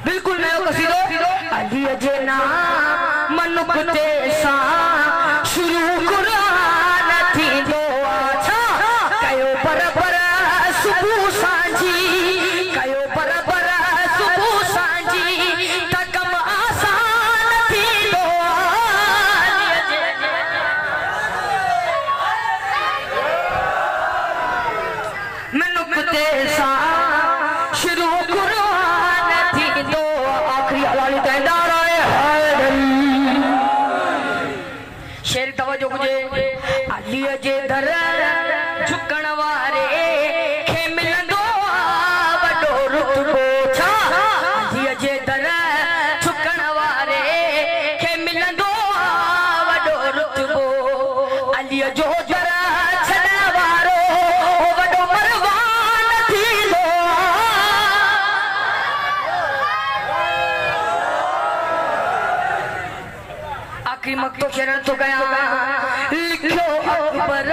बिल्कुल नयो कसीदो अली जे नाम मनुक ते सा शुरू कुरान थी दो अच्छा कयो बराबर सुबह सांझी कयो बराबर सुबह सांझी तकम आसान थी दो मनुक ते सा शुरू कुरान थी दो आखिरी हवाले तैदार आए शेर तवज्जो मुझे अली जे दर झुकण वारे खे मिलंदो वॾो रुतबो छा अली जे दर झुकण वारे खे मिलंदो वॾो रुतबो अली जो दर छॾण वारो वॾो परवान थींदो आखिरी मक्तो शेर तो गया लिखो अकबर